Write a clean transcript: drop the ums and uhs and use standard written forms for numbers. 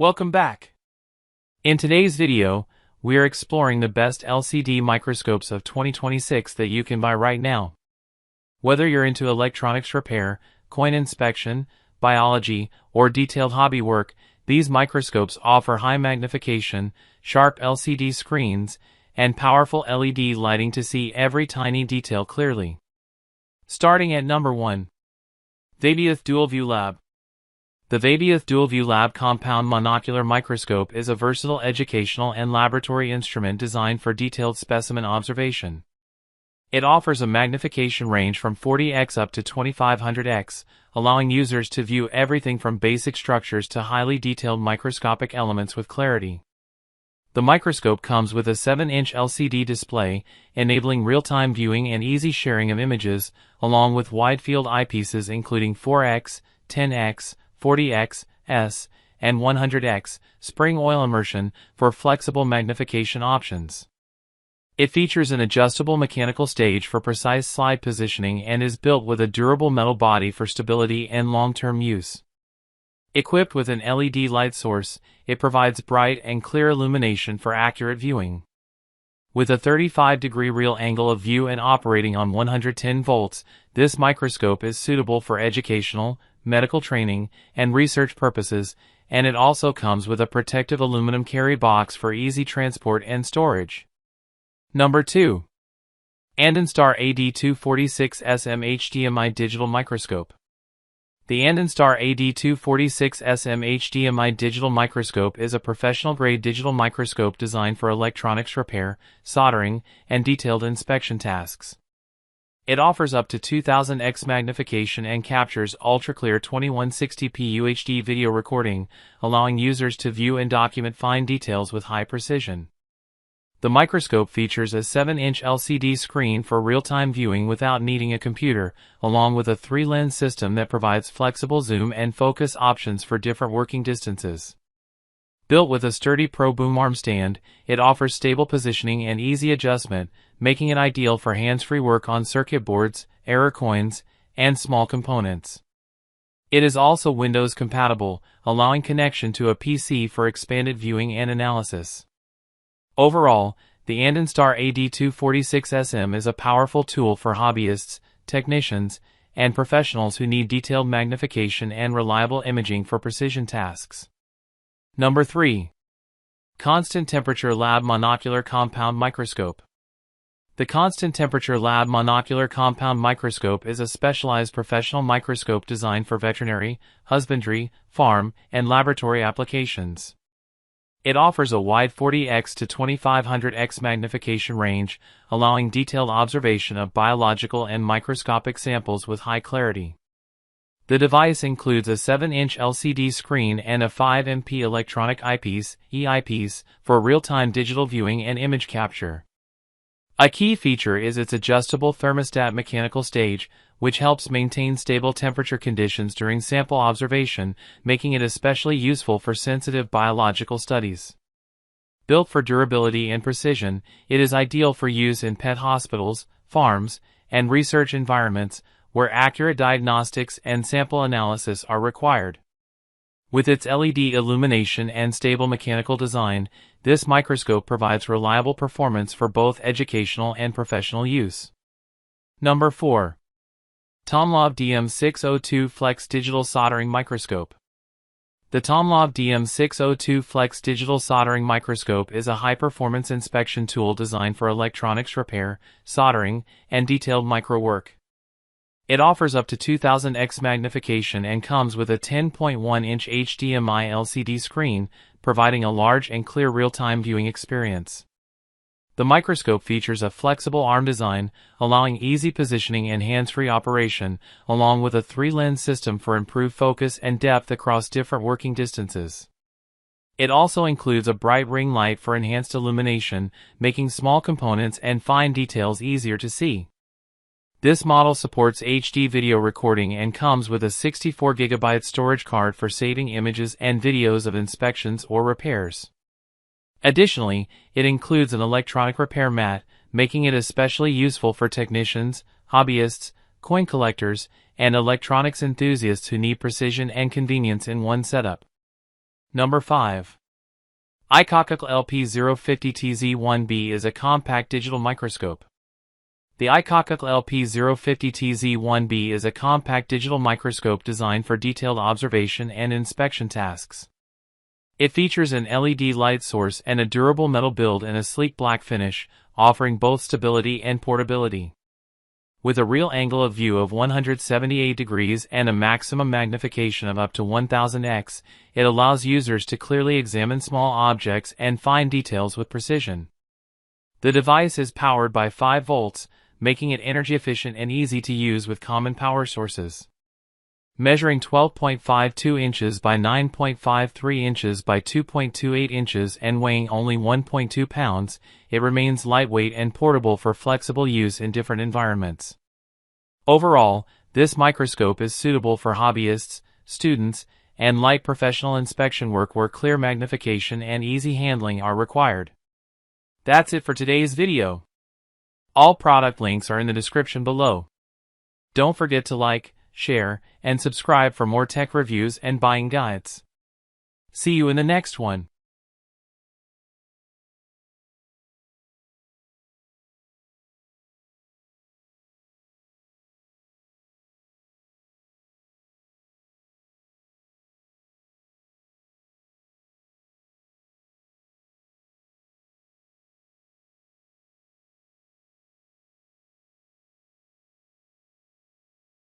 Welcome back. In today's video, we are exploring the best LCD microscopes of 2026 that you can buy right now. Whether you're into electronics repair, coin inspection, biology, or detailed hobby work, these microscopes offer high magnification, sharp LCD screens, and powerful LED lighting to see every tiny detail clearly. Starting at number 1. Vabiooth Dual-View Lab. The Vabiooth Dual-View Lab Compound Monocular Microscope is a versatile educational and laboratory instrument designed for detailed specimen observation. It offers a magnification range from 40x up to 2500x, allowing users to view everything from basic structures to highly detailed microscopic elements with clarity. The microscope comes with a 7-inch LCD display, enabling real-time viewing and easy sharing of images, along with wide-field eyepieces including 4x, 10x, 40x, S, and 100x, spring oil immersion, for flexible magnification options. It features an adjustable mechanical stage for precise slide positioning and is built with a durable metal body for stability and long-term use. Equipped with an LED light source, it provides bright and clear illumination for accurate viewing. With a 35-degree real angle of view and operating on 110 volts, this microscope is suitable for educational, medical training, and research purposes, and it also comes with a protective aluminum carry box for easy transport and storage. Number 2. Andonstar AD246SM HDMI Digital Microscope. The Andonstar AD246SM HDMI Digital Microscope is a professional-grade digital microscope designed for electronics repair, soldering, and detailed inspection tasks. It offers up to 2000x magnification and captures ultra-clear 2160p UHD video recording, allowing users to view and document fine details with high precision. The microscope features a 7-inch LCD screen for real-time viewing without needing a computer, along with a 3-lens system that provides flexible zoom and focus options for different working distances. Built with a sturdy Pro Boom arm stand, it offers stable positioning and easy adjustment, making it ideal for hands-free work on circuit boards, error coins, and small components. It is also Windows compatible, allowing connection to a PC for expanded viewing and analysis. Overall, the Andonstar AD246SM is a powerful tool for hobbyists, technicians, and professionals who need detailed magnification and reliable imaging for precision tasks. Number 3. Constant Temperature Lab Monocular Compound Microscope. The Constant Temperature Lab Monocular Compound Microscope is a specialized professional microscope designed for veterinary, husbandry, farm, and laboratory applications. It offers a wide 40x to 2500x magnification range, allowing detailed observation of biological and microscopic samples with high clarity. The device includes a 7-inch LCD screen and a 5MP electronic eyepiece, (eyepiece), for real-time digital viewing and image capture. A key feature is its adjustable thermostat mechanical stage, which helps maintain stable temperature conditions during sample observation, making it especially useful for sensitive biological studies. Built for durability and precision, it is ideal for use in pet hospitals, farms, and research environments, where accurate diagnostics and sample analysis are required. With its LED illumination and stable mechanical design, this microscope provides reliable performance for both educational and professional use. Number 4. TOMLOV DM602 Flex Digital Soldering Microscope. The TOMLOV DM602 Flex Digital Soldering Microscope is a high-performance inspection tool designed for electronics repair, soldering, and detailed microwork. It offers up to 2000x magnification and comes with a 10.1-inch HDMI LCD screen, providing a large and clear real-time viewing experience. The microscope features a flexible arm design, allowing easy positioning and hands-free operation, along with a 3-lens system for improved focus and depth across different working distances. It also includes a bright ring light for enhanced illumination, making small components and fine details easier to see. This model supports HD video recording and comes with a 64GB storage card for saving images and videos of inspections or repairs. Additionally, it includes an electronic repair mat, making it especially useful for technicians, hobbyists, coin collectors, and electronics enthusiasts who need precision and convenience in one setup. Number 5. Aikokkl LP050-TZ1B is a compact digital microscope. The Aikokkl LP050-TZ1B is a compact digital microscope designed for detailed observation and inspection tasks. It features an LED light source and a durable metal build and a sleek black finish, offering both stability and portability. With a real angle of view of 178 degrees and a maximum magnification of up to 1000x, it allows users to clearly examine small objects and find details with precision. The device is powered by 5 volts, making it energy efficient and easy to use with common power sources. Measuring 12.52 inches by 9.53 inches by 2.28 inches and weighing only 1.2 pounds, it remains lightweight and portable for flexible use in different environments. Overall, this microscope is suitable for hobbyists, students, and light professional inspection work where clear magnification and easy handling are required. That's it for today's video. All product links are in the description below. Don't forget to like, share, and subscribe for more tech reviews and buying guides. See you in the next one.